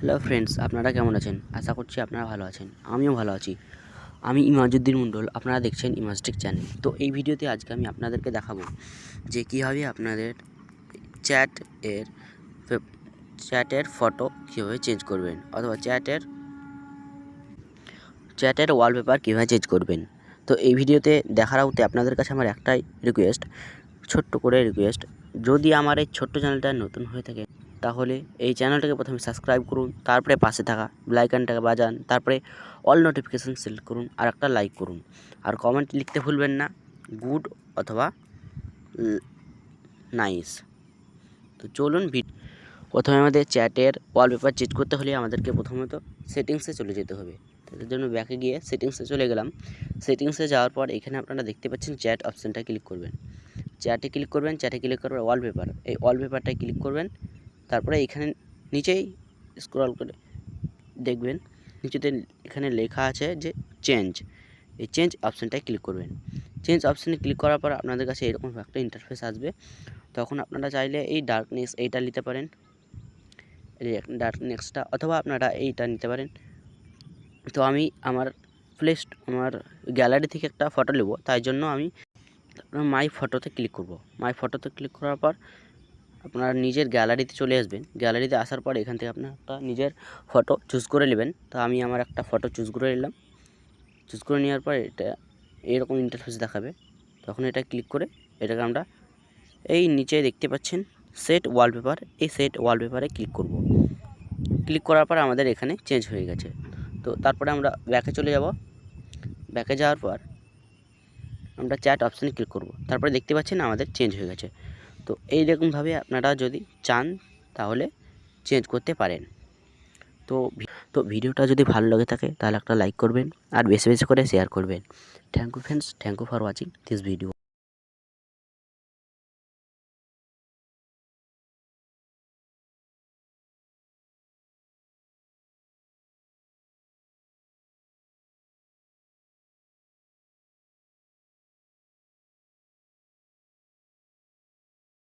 Hello friends, আপনারা কেমন আছেন? আশা করছি আপনারা ভালো আছেন। আমিও ভালো আছি। আমি ইমাজউদ্দিন মণ্ডল, আপনারা দেখছেন ইমাজটেক চ্যানেল। তো এই ভিডিওতে আজকে আমি আপনাদেরকে দেখাবো যে কীভাবে আপনাদের চ্যাটের চ্যাটের ফটো কীভাবে চেঞ্জ করবেন, অথবা চ্যাটের ওয়ালপেপার কীভাবে চেঞ্জ করবেন। তো এই ভিডিওতে দেখার আগে আপনাদের কাছে আমার একটাই রিকোয়েস্ট, ছোট্ট করে রিকোয়েস্ট, যদি আমার এই ছোট্ট চ্যানেলটা নতুন হয়ে থাকে তাহলে এই চ্যানেলটাকে প্রথমে সাবস্ক্রাইব করুন, তারপরে পাশে থাকা বেল আইকনটাকে বাজান, তারপরে অল নোটিফিকেশান সিলেক্ট করুন, আর একটা লাইক করুন, আর কমেন্ট লিখতে ভুলবেন না, গুড অথবা নাইস। তো চলুন প্রথমে আমাদের চ্যাটের ওয়ালপেপার চেঞ্জ করতে হলে আমাদেরকে প্রথমত সেটিংসে চলে যেতে হবে। তার জন্য ব্যাকে গিয়ে সেটিংসে চলে গেলাম। সেটিংসে যাওয়ার পর এখানে আপনারা দেখতে পাচ্ছেন চ্যাট অপশানটা ক্লিক করবেন। চ্যাটে ক্লিক করবেন, চ্যাটে ক্লিক করবেন ওয়ালপেপার, এই ওয়ালপেপারটায় ক্লিক করবেন। তারপরে এখানে নিচেই স্ক্রল করে দেখবেন নিচেতে এখানে লেখা আছে যে চেঞ্জ, এই চেঞ্জ অপশানটায় ক্লিক করবেন। চেঞ্জ অপশানে ক্লিক করার পর আপনাদের কাছে এরকম একটা ইন্টারফেস আসবে। তখন আপনারা চাইলে এই ডার্কনেস এইটা নিতে পারেন, এই ডার্কনেসটা, অথবা আপনারা এইটা নিতে পারেন। তো আমি আমার গ্যালারি থেকে একটা ফটো নেব, তাই জন্য আমি মাই ফটোতে ক্লিক করব। মাই ফটোতে ক্লিক করার পর আপনারা নিজের গ্যালারিতে চলে আসবেন। গ্যালারিতে আসার পর এখান থেকে আপনার একটা নিজের ফটো চুজ করে নেবেন। তো আমি আমার একটা ফটো চুজ করে নিলাম। চুজ করে নেওয়ার পর এটা এরকম ইন্টারফেস দেখাবে। তখন এটা ক্লিক করে এটাকে আমরা এই নিচে দেখতে পাচ্ছেন সেট ওয়ালপেপার, এই সেট ওয়ালপেপারে ক্লিক করব। ক্লিক করার পর আমাদের এখানে চেঞ্জ হয়ে গেছে। তো তারপরে আমরা ব্যাকে চলে যাব। ব্যাকে যাওয়ার পর আমরা চ্যাট অপশানে ক্লিক করব। তারপরে দেখতে পাচ্ছেন আমাদের চেঞ্জ হয়ে গেছে। তো এইরকমভাবে আপনারা যদি চান তাহলে চেঞ্জ করতে পারেন। তো ভিডিওটা যদি ভালো লাগে থাকে তাহলে একটা লাইক করবেন, আর বেশি বেশি করে শেয়ার করবেন। Thank you friends, thank you for watching this video.